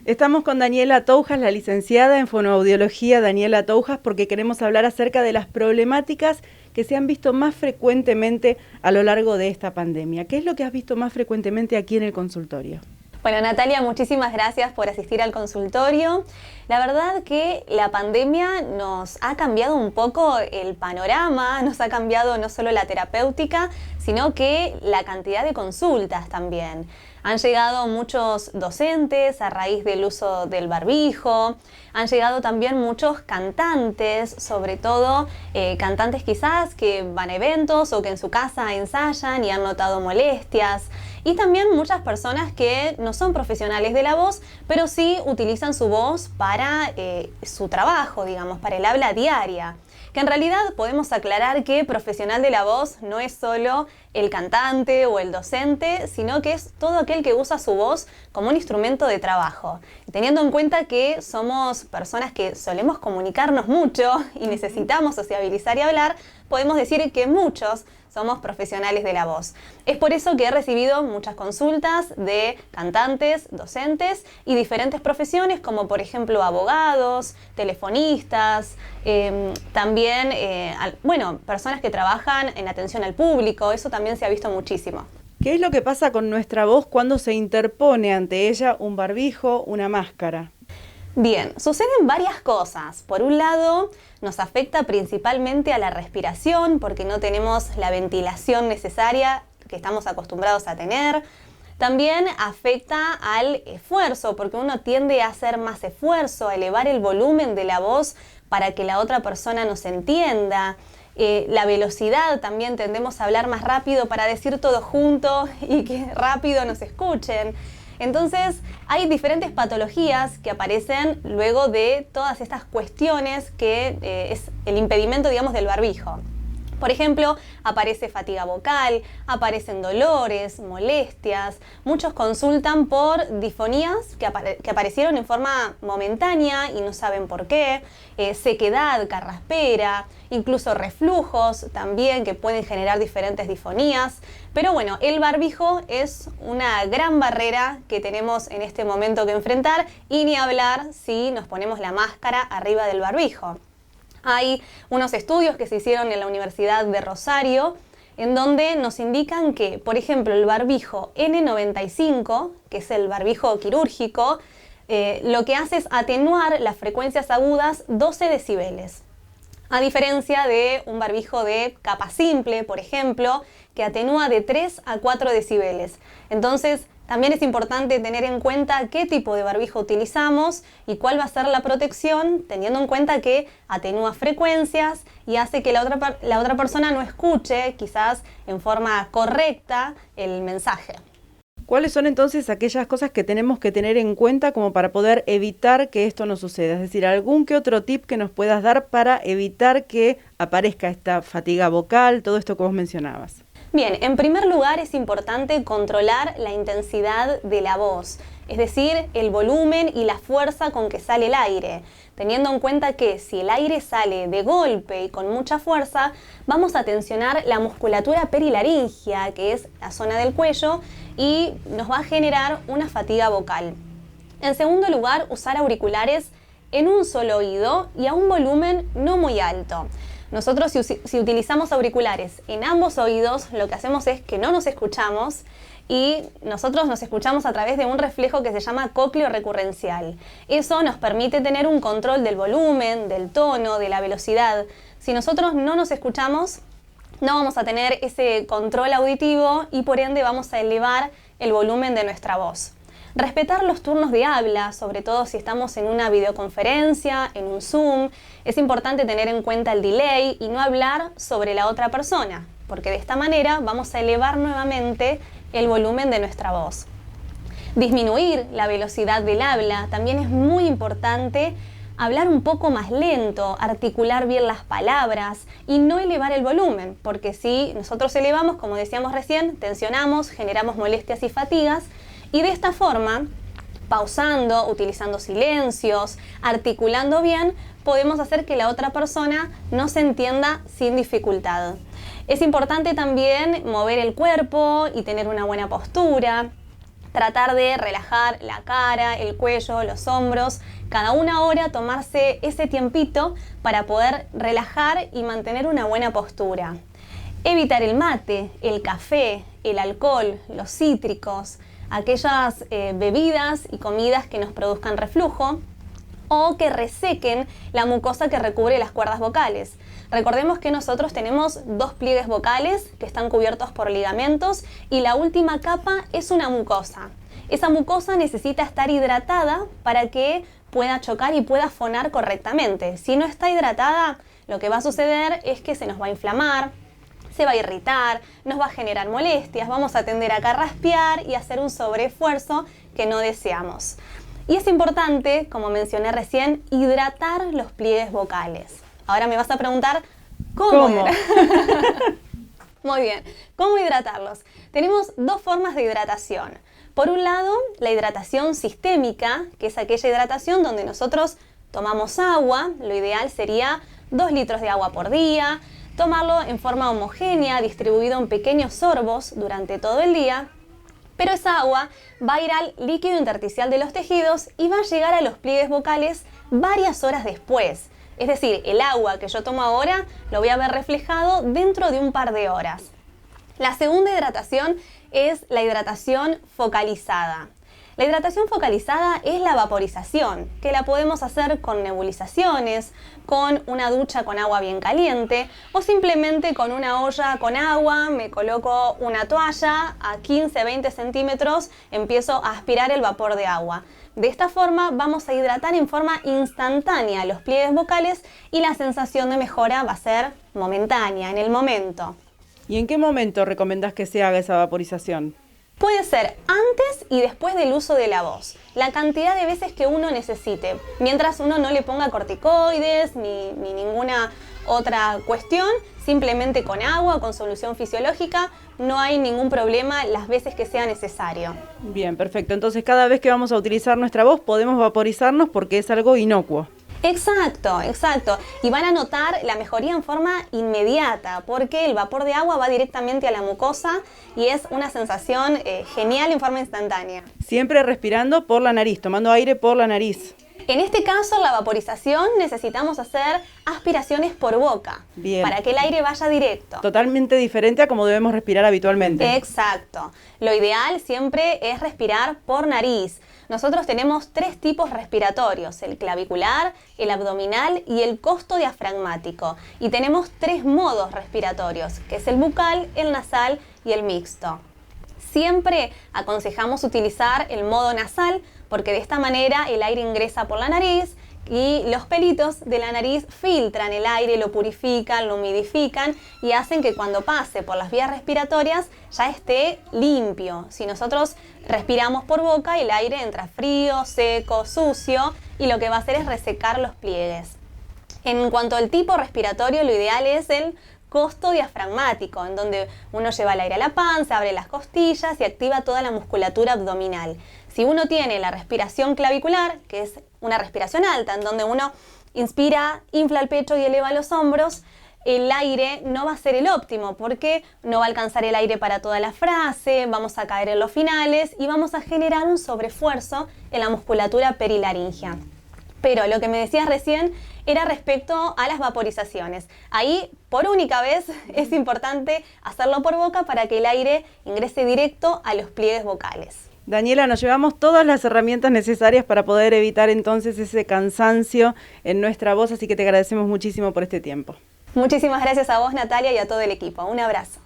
Estamos con Daniela Toujas, la licenciada en fonoaudiología Daniela Toujas, porque queremos hablar acerca de las problemáticas que se han visto más frecuentemente a lo largo de esta pandemia. ¿Qué es lo que has visto más frecuentemente aquí en el consultorio? Bueno, Natalia, muchísimas gracias por asistir al consultorio. La verdad que la pandemia nos ha cambiado un poco el panorama, nos ha cambiado no solo la terapéutica, sino que la cantidad de consultas también. Han llegado muchos docentes a raíz del uso del barbijo, han llegado también muchos cantantes, sobre todo cantantes quizás que van a eventos o que en su casa ensayan y han notado molestias. Y también muchas personas que no son profesionales de la voz, pero sí utilizan su voz para su trabajo, digamos, para el habla diaria. Que en realidad podemos aclarar que profesional de la voz no es solo el cantante o el docente, sino que es todo aquel que usa su voz como un instrumento de trabajo. Y teniendo en cuenta que somos personas que solemos comunicarnos mucho y necesitamos sociabilizar y hablar, podemos decir que muchos somos profesionales de la voz. Es por eso que he recibido muchas consultas de cantantes, docentes y diferentes profesiones, como por ejemplo abogados, telefonistas, también personas que trabajan en atención al público. Eso también se ha visto muchísimo. ¿Qué es lo que pasa con nuestra voz cuando se interpone ante ella un barbijo, una máscara? Bien, suceden varias cosas. Por un lado, nos afecta principalmente a la respiración porque no tenemos la ventilación necesaria que estamos acostumbrados a tener. También afecta al esfuerzo porque uno tiende a hacer más esfuerzo, a elevar el volumen de la voz para que la otra persona nos entienda. La velocidad, también tendemos a hablar más rápido para decir todo junto y que rápido nos escuchen. Entonces, hay diferentes patologías que aparecen luego de todas estas cuestiones que es el impedimento, digamos, del barbijo. Por ejemplo, aparece fatiga vocal, aparecen dolores, molestias. Muchos consultan por disfonías que aparecieron en forma momentánea y no saben por qué. Sequedad, carraspera, incluso reflujos también que pueden generar diferentes disfonías. Pero bueno, el barbijo es una gran barrera que tenemos en este momento que enfrentar y ni hablar si nos ponemos la máscara arriba del barbijo. Hay unos estudios que se hicieron en la Universidad de Rosario en donde nos indican que, por ejemplo, el barbijo N95, que es el barbijo quirúrgico, lo que hace es atenuar las frecuencias agudas 12 decibeles. A diferencia de un barbijo de capa simple, por ejemplo, que atenúa de 3 a 4 decibeles. Entonces, también es importante tener en cuenta qué tipo de barbijo utilizamos y cuál va a ser la protección, teniendo en cuenta que atenúa frecuencias y hace que la otra persona no escuche, quizás en forma correcta, el mensaje. ¿Cuáles son entonces aquellas cosas que tenemos que tener en cuenta como para poder evitar que esto no suceda? Es decir, algún que otro tip que nos puedas dar para evitar que aparezca esta fatiga vocal, todo esto que vos mencionabas. Bien, en primer lugar es importante controlar la intensidad de la voz, es decir, el volumen y la fuerza con que sale el aire, teniendo en cuenta que si el aire sale de golpe y con mucha fuerza, vamos a tensionar la musculatura perilaringea, que es la zona del cuello, y nos va a generar una fatiga vocal. En segundo lugar, usar auriculares en un solo oído y a un volumen no muy alto. Nosotros si utilizamos auriculares en ambos oídos, lo que hacemos es que no nos escuchamos y nosotros nos escuchamos a través de un reflejo que se llama cócleo recurrencial. Eso nos permite tener un control del volumen, del tono, de la velocidad. Si nosotros no nos escuchamos, no vamos a tener ese control auditivo y por ende vamos a elevar el volumen de nuestra voz. Respetar los turnos de habla, sobre todo si estamos en una videoconferencia, en un Zoom. Es importante tener en cuenta el delay y no hablar sobre la otra persona, porque de esta manera vamos a elevar nuevamente el volumen de nuestra voz. Disminuir la velocidad del habla, también es muy importante hablar un poco más lento, articular bien las palabras y no elevar el volumen, porque si nosotros elevamos, como decíamos recién, tensionamos, generamos molestias y fatigas. Y de esta forma, pausando, utilizando silencios, articulando bien, podemos hacer que la otra persona nos entienda sin dificultad. Es importante también mover el cuerpo y tener una buena postura. tratar de relajar la cara, el cuello, los hombros. Cada 1 hora tomarse ese tiempito para poder relajar y mantener una buena postura. Evitar el mate, el café, el alcohol, los cítricos, aquellas bebidas y comidas que nos produzcan reflujo o que resequen la mucosa que recubre las cuerdas vocales. Recordemos que nosotros tenemos 2 pliegues vocales que están cubiertos por ligamentos y la última capa es una mucosa. Esa mucosa necesita estar hidratada para que pueda chocar y pueda fonar correctamente. Si no está hidratada, lo que va a suceder es que se nos va a inflamar, se va a irritar, nos va a generar molestias, vamos a tender a carraspear y hacer un sobreesfuerzo que no deseamos. Y es importante, como mencioné recién, hidratar los pliegues vocales. Ahora me vas a preguntar, ¿cómo? Muy bien, ¿cómo hidratarlos? Tenemos 2 formas de hidratación. Por un lado, la hidratación sistémica, que es aquella hidratación donde nosotros tomamos agua, lo ideal sería 2 litros de agua por día, tomarlo en forma homogénea, distribuido en pequeños sorbos durante todo el día, pero esa agua va a ir al líquido intersticial de los tejidos y va a llegar a los pliegues vocales varias horas después. Es decir, el agua que yo tomo ahora lo voy a ver reflejado dentro de un par de horas. La segunda hidratación es la hidratación focalizada. La hidratación focalizada es la vaporización, que la podemos hacer con nebulizaciones, con una ducha con agua bien caliente o simplemente con una olla con agua, me coloco una toalla a 15-20 centímetros, empiezo a aspirar el vapor de agua. De esta forma vamos a hidratar en forma instantánea los pliegues vocales y la sensación de mejora va a ser momentánea, en el momento. ¿Y en qué momento recomendás que se haga esa vaporización? Puede ser antes y después del uso de la voz, la cantidad de veces que uno necesite, mientras uno no le ponga corticoides ni ninguna otra cuestión, simplemente con agua, con solución fisiológica, no hay ningún problema las veces que sea necesario. Bien, perfecto. Entonces cada vez que vamos a utilizar nuestra voz podemos vaporizarnos porque es algo inocuo. Exacto, exacto. Y van a notar la mejoría en forma inmediata porque el vapor de agua va directamente a la mucosa y es una sensación genial en forma instantánea. Siempre respirando por la nariz, tomando aire por la nariz. En este caso, en la vaporización, necesitamos hacer aspiraciones por boca. Bien. Para que el aire vaya directo. Totalmente diferente a como debemos respirar habitualmente. Exacto. Lo ideal siempre es respirar por nariz. Nosotros tenemos 3 tipos respiratorios, el clavicular, el abdominal y el costodiafragmático. Y tenemos 3 modos respiratorios, que es el bucal, el nasal y el mixto. Siempre aconsejamos utilizar el modo nasal porque de esta manera el aire ingresa por la nariz y los pelitos de la nariz filtran el aire, lo purifican, lo humidifican y hacen que cuando pase por las vías respiratorias ya esté limpio. Si nosotros respiramos por boca, el aire entra frío, seco, sucio y lo que va a hacer es resecar los pliegues. En cuanto al tipo respiratorio, lo ideal es el costodiafragmático, en donde uno lleva el aire a la panza, abre las costillas y activa toda la musculatura abdominal. Si uno tiene la respiración clavicular, que es una respiración alta, en donde uno inspira, infla el pecho y eleva los hombros, el aire no va a ser el óptimo porque no va a alcanzar el aire para toda la frase, vamos a caer en los finales y vamos a generar un sobreesfuerzo en la musculatura perilaringea. Pero lo que me decías recién era respecto a las vaporizaciones. Ahí, por única vez, es importante hacerlo por boca para que el aire ingrese directo a los pliegues vocales. Daniela, nos llevamos todas las herramientas necesarias para poder evitar entonces ese cansancio en nuestra voz, así que te agradecemos muchísimo por este tiempo. Muchísimas gracias a vos, Natalia, y a todo el equipo. Un abrazo.